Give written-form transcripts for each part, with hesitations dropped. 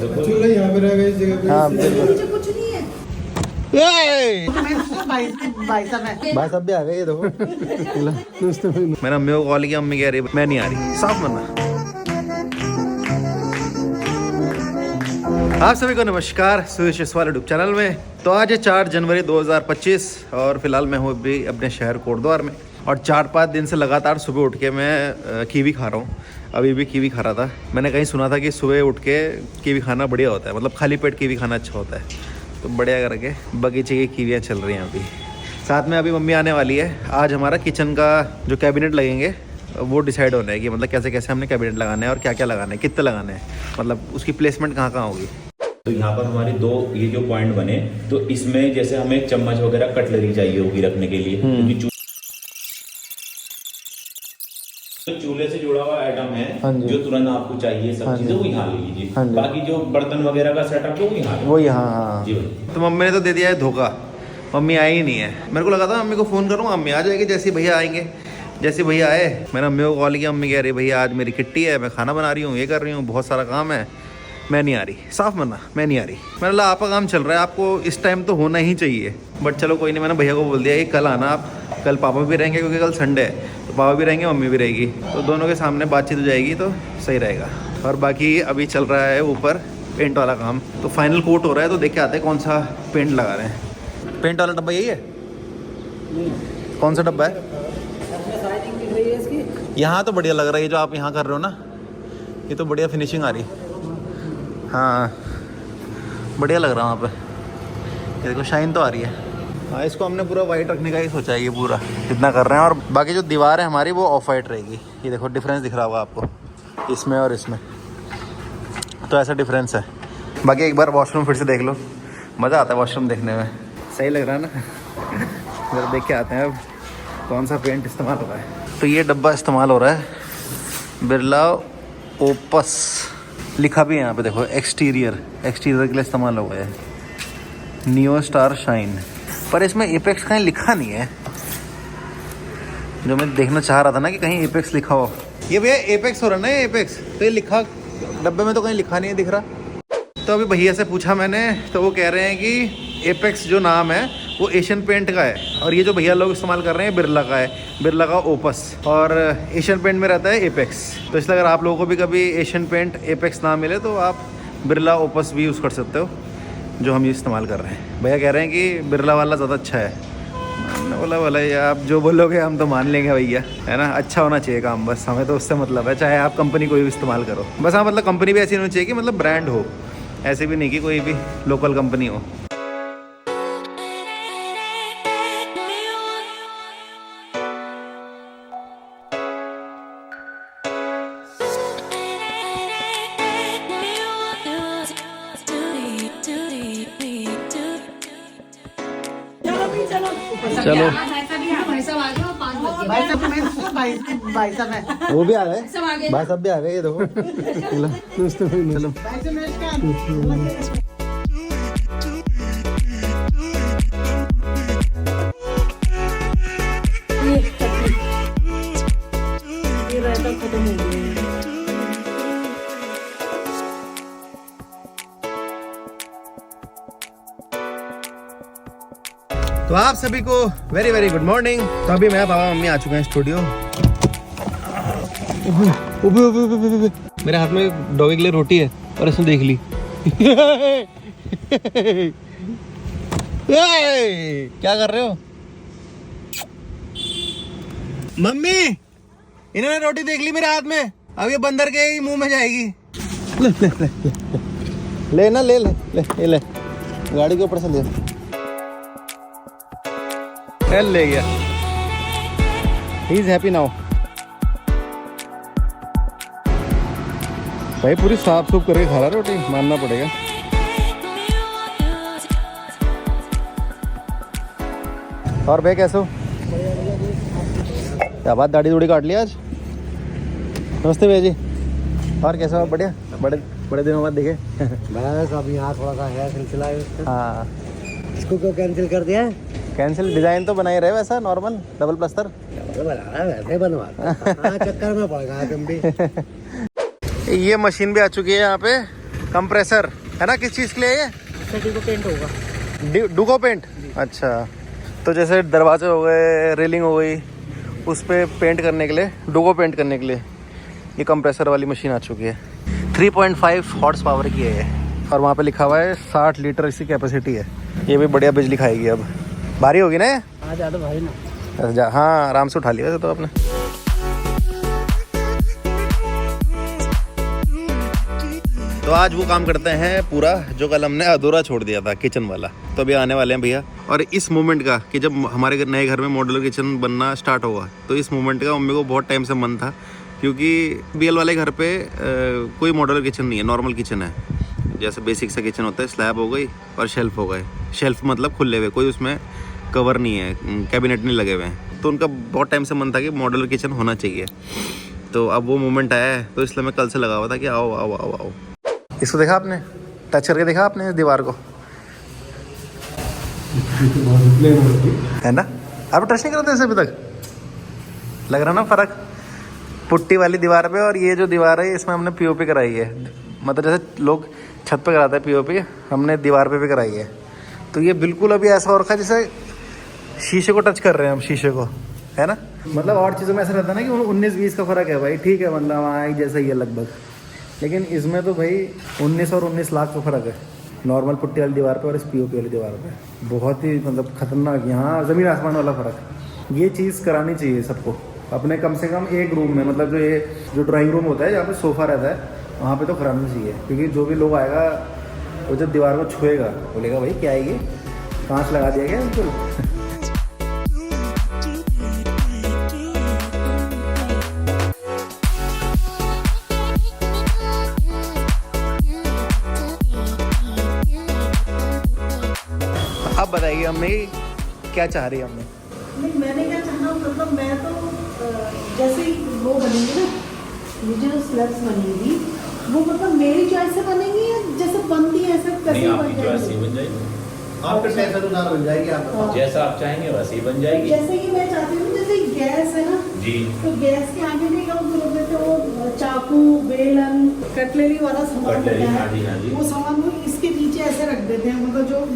चूल्हा यहाँ पे रह गया इस जगह पे। हाँ बिल्कुल। कुछ नहीं है। भाई साहब भी आ गए, ये देखो। मैंने अम्मी को कॉल किया, अम्मी कह रही मैं नहीं आ रही, साफ मना। आप सभी को नमस्कार सुरेश वाले यूट्यूब चैनल में। तो आज है 4 जनवरी 2025 और फिलहाल मैं हूँ अभी अपने शहर कोटद्वार में। और 4-5 दिन से लगातार सुबह उठ के मैं कीवी खा रहा हूँ। अभी भी कीवी खा रहा था। मैंने कहीं सुना था कि सुबह उठ के कीवी खाना बढ़िया होता है, मतलब खाली पेट कीवी खाना अच्छा होता है। तो बढ़िया करके बगीचे की कीवियाँ चल रही हैं अभी। साथ में अभी मम्मी आने वाली है। आज हमारा किचन का जो कैबिनेट लगेंगे वो डिसाइड होना है कि मतलब कैसे कैसे हमने कैबिनेट लगाने हैं और क्या क्या लगाना है, कितने लगाने हैं, मतलब उसकी प्लेसमेंट कहाँ कहाँ होगी। तो यहाँ पर हमारी दो ये जो पॉइंट बने, तो इसमें जैसे हमें चम्मच वगैरह कटलरी चाहिए होगी रखने के लिए, क्योंकि चूल्हे से जुड़ा हुआ आइटम है जो तुरंत आपको चाहिए सब चीजें वो यहाँ ले लीजिए। बाकी जो बर्तन वगैरह का सेटअप है वो यहाँ जी। तो मम्मी ने तो दे दिया है धोखा, मम्मी आई ही नहीं है। मेरे को लगा था मम्मी को फ़ोन करूँगा, मम्मी आ जाएगी जैसे भैया आएंगे। जैसे भैया आए मैंने मम्मी को कॉल किया, मम्मी कह रही भैया आज मेरी किट्टी है, मैं खाना बना रही हूँ, ये कर रही हूँ, बहुत सारा काम है, मैं नहीं आ रही। साफ मना, मैं नहीं आ रही। मैंने बोला आपका काम चल रहा है, आपको इस टाइम तो होना ही चाहिए। बट चलो कोई नहीं, मैंने भैया को बोल दिया कि कल आना आप। कल पापा भी रहेंगे क्योंकि कल संडे है, तो पापा भी रहेंगे, मम्मी भी रहेगी, तो दोनों के सामने बातचीत हो जाएगी तो सही रहेगा। और बाकी अभी चल रहा है ऊपर पेंट वाला काम, तो फाइनल कोट हो रहा है, तो देख के आते हैं कौन सा पेंट लगा रहे हैं। पेंट वाला डब्बा यही है? कौन सा डब्बा है? यहाँ तो बढ़िया लग रहा है, ये जो आप यहाँ कर रहे हो ना, ये तो बढ़िया फिनिशिंग आ रही है। हाँ बढ़िया लग रहा है वहाँ पे, ये देखो शाइन तो आ रही है। हाँ इसको हमने पूरा वाइट रखने का ही सोचा है, ये पूरा इतना कर रहे हैं। और बाकी जो दीवार है हमारी वो ऑफ वाइट रहेगी। ये देखो डिफरेंस दिख रहा होगा आपको इसमें और इसमें, तो ऐसा डिफरेंस है। बाकी एक बार वॉशरूम फिर से देख लो, मज़ा आता है वॉशरूम देखने में, सही लग रहा है ना। जरा देख के आते हैं अब कौन सा पेंट इस्तेमाल हो रहा है। तो ये डब्बा इस्तेमाल हो रहा है बिरला ओपस, लिखा भी है यहाँ पे देखो, एक्सटीरियर के लिए इस्तेमाल हो गया है। नियो स्टार शाइन, पर इसमें एपेक्स कहीं लिखा नहीं है, जो मैं देखना चाह रहा था ना कि कहीं एपेक्स लिखा हो। ये भैया एपेक्स हो रहा है ना, एपेक्स तो ये लिखा डब्बे में तो कहीं लिखा नहीं है, दिख रहा। तो अभी भैया से पूछा मैंने, तो वो कह रहे हैं कि एपेक्स जो नाम है वो एशियन पेंट का है, और ये जो भैया लोग इस्तेमाल कर रहे हैं बिरला का है, बिरला का ओपस, और एशियन पेंट में रहता है एपेक्स। तो इसलिए अगर आप लोगों को भी कभी एशियन पेंट एपेक्स ना मिले तो आप बिरला ओपस भी यूज़ कर सकते हो, जो हम ये इस्तेमाल कर रहे हैं। भैया कह रहे हैं कि बिरला वाला ज़्यादा अच्छा है। मैंने बोला भैया आप जो बोलोगे हम तो मान लेंगे भैया, है ना, अच्छा होना चाहिए काम, बस हमें तो उससे मतलब है, चाहे आप कंपनी कोई भी इस्तेमाल करो बस। हाँ मतलब कंपनी भी ऐसी होनी चाहिए कि मतलब ब्रांड हो, ऐसे भी नहीं कि कोई भी लोकल कंपनी हो। चलो वो भी आ गए, भाई साहब भी आ गए, ये देखो। चलो तो आप सभी को वेरी वेरी गुड मॉर्निंग। तो अभी मैं पापा मम्मी आ चुके हैं स्टूडियो। मेरे हाथ में डॉगी के लिए रोटी है और इसने देख ली। क्या कर रहे हो मम्मी? इन्होंने रोटी देख ली मेरे हाथ में, अब ये बंदर के ही मुंह में जाएगी। ले ना, ले ले ले ले, गाड़ी के ऊपर से ले ले गया। He is happy now. भाई पूरी साफ सूफ करके खा रहा रोटी, मानना पड़ेगा। और भाई कैसे हो? क्या बात, दाढ़ी दूढ़ी काट लिया आज? नमस्ते भैया जी, और कैसे हो? बढ़िया, बड़े दिनों बाद दिखे। बस अभी यहाँ थोड़ा सा है सिलसिला। हाँ इसको क्यों कैंसिल कर दिया? कैंसिल, डिजाइन तो बना ही रहे वैसा नॉर्मल डबल प्लस्तर वैसे बनवा चक्कर में पड़ गया तुम भी। ये मशीन भी आ चुकी है यहाँ पे, कंप्रेसर है ना, किस चीज़ के लिए है डुको पेंट होगा। डुको पेंट, अच्छा। तो जैसे दरवाजे हो गए, रेलिंग हो गई, उस पर पेंट करने के लिए, डुको पेंट करने के लिए ये कंप्रेसर वाली मशीन आ चुकी है। 3.5 हॉर्स पावर की है ये, और वहाँ पे लिखा हुआ है 60 लीटर इसकी कैपेसिटी है। ये भी बढ़िया बिजली खाएगी। अब भारी होगी ना ये? हाँ ज़्यादा भारी ना। हाँ आराम से उठा लिया वैसे तो आपने। तो आज वो काम करते हैं पूरा जो कल हमने अधूरा छोड़ दिया था, किचन वाला। तो अभी आने वाले हैं भैया, और इस मोमेंट का कि जब हमारे नए घर में मॉड्यूलर किचन बनना स्टार्ट होगा, तो इस मोमेंट का मम्मी को बहुत टाइम से मन था, क्योंकि बीएल वाले घर पे कोई मॉड्यूलर किचन नहीं है, नॉर्मल किचन है। जैसे बेसिक सा किचन होता है, स्लैब हो गई और शेल्फ हो गए। शेल्फ मतलब खुले हुए, कोई उसमें कवर नहीं है, कैबिनेट नहीं लगे हुए हैं। तो उनका बहुत टाइम से मन था कि मॉड्यूलर किचन होना चाहिए। तो अब वो मोमेंट आया है, तो इसलिए मैं कल से लगा हुआ था कि आओ आओ आओ आओ। इसको देखा आपने, टच करके देखा आपने इस दीवार को, है ना? आप टच नहीं करते ऐसे अभी तक? लग रहा ना फ़र्क पुट्टी वाली दीवार पे, और ये जो दीवार है इसमें हमने पीओपी कराई है। मतलब जैसे लोग छत पे कराते हैं पीओपी, हमने दीवार पे भी कराई है। तो ये बिल्कुल अभी ऐसा हो रखा है जैसे शीशे को टच कर रहे हैं हम, शीशे को, है ना? मतलब और चीज़ों में ऐसा रहता है ना कि 19-20 का फ़र्क है भाई, ठीक है, मतलब वहाँ एक जैसा ही है लगभग। लेकिन इसमें तो भाई 19 और 19 लाख का फ़र्क है, नॉर्मल पुट्टी वाली दीवार पे और इस पीओपी वाली दीवार पे। बहुत ही मतलब खतरनाक, यहाँ ज़मीन आसमान वाला फ़र्क। ये चीज़ करानी चाहिए सबको अपने, कम से कम एक रूम में। मतलब जो ड्राइंग रूम होता है जहाँ पे सोफ़ा रहता है, वहाँ पे तो करानी चाहिए। क्योंकि जो भी लोग आएगा वो जब दीवार को छुएगा बोलेगा भाई क्या है ये, कांच लगा दिया गया बिल्कुल। अब बताइए अम्मी क्या चाह रही है अम्मी? नहीं, मैंने क्या चाहा, मतलब मैं तो जैसे ही वो बनेंगे ना, ये जो स्लैब्स बनेंगी वो मतलब मेरी चॉइस से बनेंगी या जैसे बनती है ऐसे कैसे बन जाएगी? आपके अनुसार बन जाएगी, आप जैसा आप चाहेंगे वैसे ही बन जाएगी। जैसे कि मैं चाहती हूँ जैसे गैस है ना जी, तो गैस के आगे नहीं लोग देते वो चाकू, बेलन, कटलरी वाला सामान होता कटलरी, हाँ है, जी। वो सामान वो इसके नीचे ऐसे रख देते हैं, मतलब जो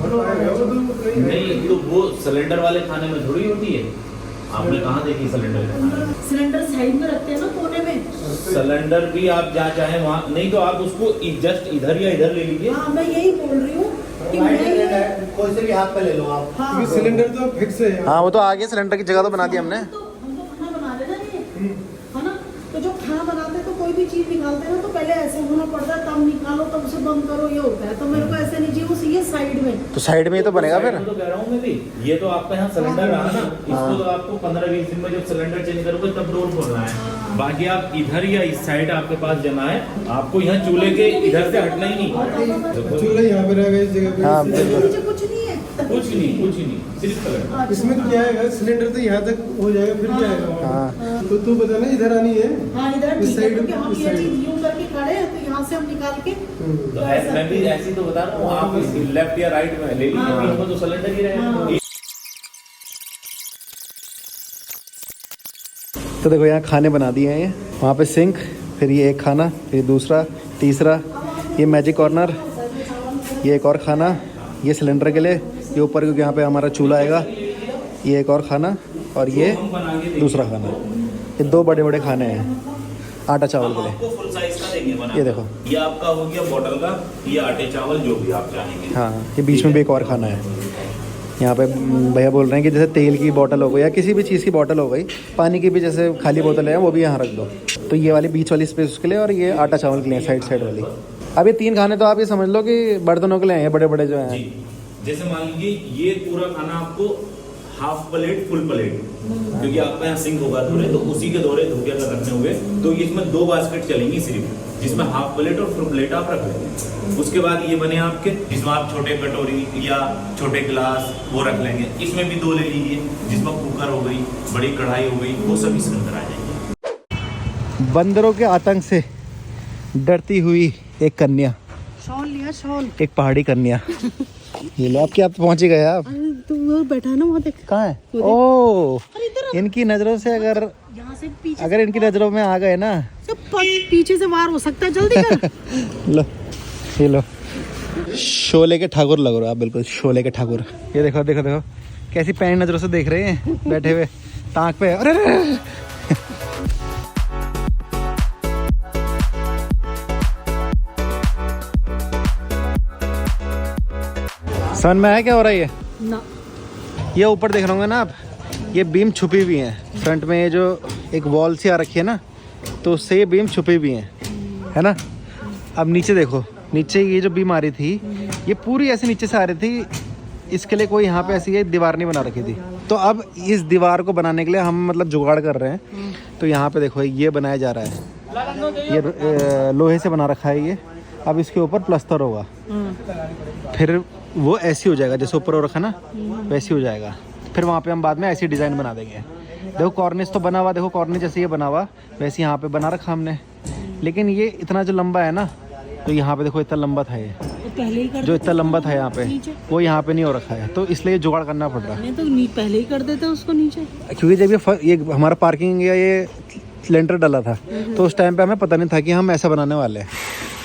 नहीं तो वो सिलेंडर वाले खाने में थोड़ी होती है। आपने कहाँ देखी सिलेंडर का खाना? सिलेंडर साइड में रखते हैं ना कोने में। सिलेंडर भी आप जहाँ चाहे वहाँ, नहीं तो आप उसको जस्ट इधर या इधर ले लीजिए। हाँ मैं यही बोल रही हूँ कि कोई से भी हाथ पे ले लो आप, हाँ, सिलेंडर तो फिक्स है। हाँ वो तो आगे सिलेंडर की जगह तो बना दी हमने। हम तो खाना बना रहे ना ये, है ना? तो जो खाना बनाते हैं तो कोई भी चीज निकालते हैं ना तो पहले ऐसे होना पड़ता है, तब निकालो तब उसे बंद करो, ये होता है। तो मेरे को ऐसे नहीं चाहिए, वो ये साइड में। तो साइड में ही तो बनेगा फिर। तो कह रहा हूँ मैं भी, ये तो आपका यहाँ सिलेंडर रहा ना, इसको तो आपको 15-20 दिन में जब सिलेंडर चेंज करोगे तब डोर खोलना है। बाकी आप इधर या इस साइड आपके पास जमा है, आपको यहाँ चूल्हे के इधर से हटना ही नहीं। चूल्हा यहाँ पे रहेगा इस जगह पे। हाँ, नीचे कुछ नहीं है, कुछ नहीं, सिर्फ सिलेंडर। इसमें क्या है, सिलेंडर तो यहाँ तक हो जाएगा, फिर क्या है? हाँ तो तू बता ना, इधर आनी है। हाँ इधर इस ठीक है, साइड- क्योंकि हम इस ये साइड। चीज यूं करके खड़े हैं तो यहाँ से हम निकाल के तो मैं भी ऐसे ही तो बता रहा हूँ, आप लेफ्ट या राइट में ले लीजिए, बीच में तो सिलेंडर ही रहेगा। तो देखो यहाँ खाने बना दिए हैं, वहाँ पे सिंक, फिर ये एक खाना, फिर दूसरा, तीसरा, ये मैजिक कॉर्नर, ये एक और खाना, ये सिलेंडर के लिए, ये ऊपर क्योंकि यहाँ पे हमारा चूल्हा आएगा, ये एक और खाना, और ये दूसरा खाना। ये 2 बड़े बड़े खाने हैं आटा चावल के लिए। आपको फुल साइज का देंगे बना। ये देखो, ये आपका हो गया बॉटल का, ये आटे चावल जो भी आप चाहेंगे। हाँ ये बीच में भी एक और खाना है। यहाँ पे भैया बोल रहे हैं कि जैसे तेल की बोतल हो गई या किसी भी चीज़ की बोतल हो गई, पानी की भी जैसे खाली बोतल है वो भी यहाँ रख दो। तो ये वाली बीच वाली स्पेस उसके लिए, और ये आटा चावल के लिए साइड वाली। अब ये 3 खाने तो आप ये समझ लो कि बर्तनों के लिए हैं, बड़े बड़े जो हैं। जैसे मान लीजिए ये पूरा खाना आपको हाफ प्लेट, फुल प्लेट, क्योंकि आपका यहाँ सिंक होगा थोड़े, तो उसी के दौरे धोखे अगर रखने हुए तो इसमें 2 बास्केट चलेंगी सिर्फ, जिसमें हाफ प्लेट और फुल प्लेट आप रख लेंगे। उसके बाद ये बने आपके, जिसमें आप छोटे कटोरी या छोटे गिलास वो रख लेंगे। इसमें भी 2 ले लीजिए, जिसमें कुकर हो गई, बड़ी कढ़ाई हो गई, वो सब इसके अंदर आ जाएंगे। बंदरों के आतंक से डरती हुई एक कन्या, शॉल लिया, शॉल। एक पहाड़ी कन्या। ये लो, आपके आप पहुँच ही गए आप। तो वो बैठा है ना, वो देख कहाँ है? ओ, इनकी नजरों से अगर यहाँ से पीछे, इनकी नजरों में आ गए ना, पीछे से वार हो सकता है, जल्दी कर। लो ये लो, शोले के ठाकुर लग रहे हो आप, बिल्कुल शोले के ठाकुर। ये देखो देखो देखो कैसी पैन नजरों से देख रहे हैं बैठे हुए ताक पे। अरे समझ में आया क्या हो रहा है ये? ना ये ऊपर देख रहे होंगे ना आप, ये बीम छुपी हुई हैं फ्रंट में। ये जो एक वॉल सी आ रखी है ना, तो उससे ये बीम छुपी हुई हैं, है ना। अब नीचे देखो, नीचे ये जो बीम आ रही थी ये पूरी ऐसे नीचे से आ रही थी, इसके लिए कोई यहाँ पे ऐसी दीवार नहीं बना रखी थी। तो अब इस दीवार को बनाने के लिए हम मतलब जुगाड़ कर रहे हैं। तो यहाँ पे देखो ये बनाया जा रहा है, ये लोहे से बना रखा है ये। अब इसके ऊपर प्लास्टर होगा, फिर वो ऐसी हो जाएगा जैसे ऊपर हो रखा ना, वैसी हो जाएगा। फिर वहाँ पे हम बाद में ऐसी डिज़ाइन बना देंगे। देखो कॉर्निस तो बना हुआ, देखो कॉर्निस जैसे ये बना हुआ वैसे यहाँ पे बना रखा हमने। लेकिन ये इतना जो लंबा है ना, तो यहाँ पे देखो इतना लंबा था ये, पहले ही कर जो इतना लंबा था यहाँ पे वो यहाँ पे नहीं हो रखा है, तो इसलिए जुगाड़ करना पड़ रहा है। तो पहले ही कर देते उसको नीचे, क्योंकि जब ये हमारा पार्किंग या ये लेंटर डाला था तो उस टाइम पे हमें पता नहीं था कि हम ऐसा बनाने वाले हैं।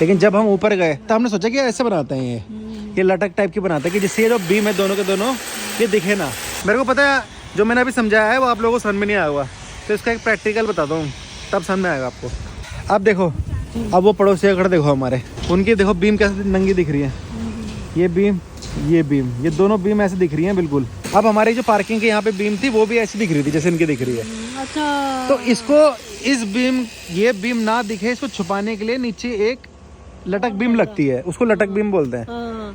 लेकिन जब हम ऊपर गए तो हमने सोचा कि ऐसे बनाते हैं, ये लटक टाइप की बनाते हैं कि जिससे ये जो बीम है दोनों के दोनों ये दिखे ना। मेरे को पता है जो मैंने अभी समझाया है वो आप लोगों को समझ में नहीं आया हुआ, तो इसका एक प्रैक्टिकल बताता हूँ, तब समझ में आएगा आपको। अब देखो, अब वो पड़ोसी खड़े देखो हमारे, उनकी देखो बीम कैसे नंगी दिख रही है। ये बीम, ये दोनों बीम ऐसे दिख रही हैं बिल्कुल। अब हमारी जो पार्किंग की यहाँ पे बीम थी वो भी ऐसी दिख रही थी जैसे इनकी दिख रही है। अच्छा, तो इसको इस बीम, ये बीम ना दिखे इसको छुपाने के लिए नीचे एक लटक बीम लगती है, उसको लटक बीम बोलते हैं,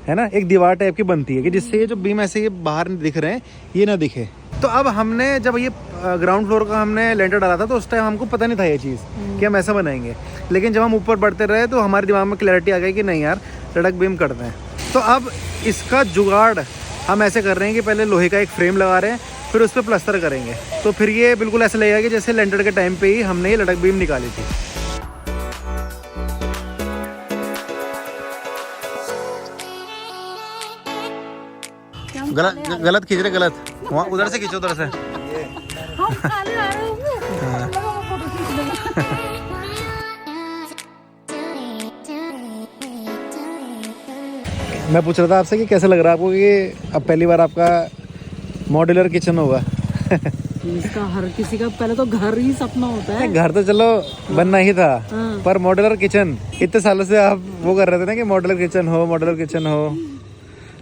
है ना। एक दीवार टाइप की बनती है कि जिससे ये जो बीम ऐसे ये बाहर दिख रहे हैं ये ना दिखे। तो अब हमने जब ये ग्राउंड फ्लोर का हमने लेंटर डाला था तो उस टाइम हमको पता नहीं था ये चीज़ कि हम ऐसा बनाएंगे। लेकिन जब हम ऊपर बढ़ते रहे तो हमारे दिमाग में क्लैरिटी आ गई कि नहीं यार लटक बीम करते हैं। तो अब इसका जुगाड़ हम ऐसे कर रहे हैं कि पहले लोहे का एक फ्रेम लगा रहे हैं, फिर उस पर प्लास्टर करेंगे, तो फिर ये बिल्कुल ऐसा लगेगा कि जैसे लेंटर के टाइम पे ही हमने ये लटक बीम निकाली थी। गलत खींच रहे, गलत वहाँ उधर से खींचो, उधर से। मैं पूछ रहा था आपसे कि कैसा लग रहा है आपको कि अब पहली बार आपका मॉड्यूलर किचन होगा। इसका हर किसी का पहले तो घर ही सपना होता है। घर तो चलो बनना ही था, पर मॉड्यूलर किचन इतने सालों से आप वो कर रहे थे ना कि मॉड्यूलर किचन हो, मॉड्यूलर किचन हो,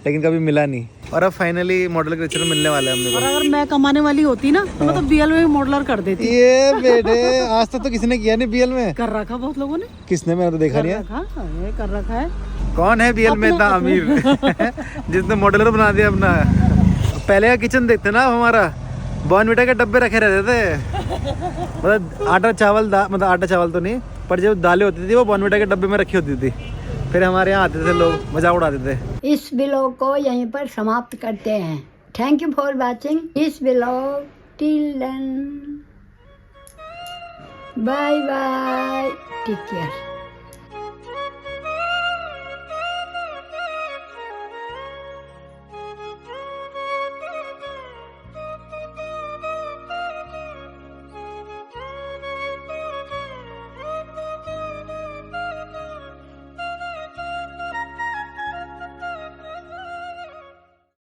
लेकिन कभी मिला नहीं। और अब फाइनली मॉड्यूलर किचन मिलने वाला है हमने। और अगर मैं कमाने वाली होती ना तो मैं तो बीएल में मॉडलर कर देती। ये बेटे आज तक तो किसी ने किया नहीं बीएल में। कर रखा बहुत लोगों ने। किसने? मैंने तो देखा नहीं है। कर रखा है। कौन है बीएल में इतना अमीर जिसने मॉड्यूलर बना दिया अपना? पहले का किचन देखते ना हमारा, बॉर्नविटा के डब्बे रखे रहते थे, मतलब आटा चावल मतलब आटा चावल तो नहीं, पर जो दालें होती थी वो बॉर्नविटा के डब्बे में रखी होती थी। फिर हमारे यहाँ आते थे लोग, मजाक उड़ाते थे। इस व्लॉग को यहीं पर समाप्त करते हैं। Thank you for watching this vlog till then, bye bye, take care.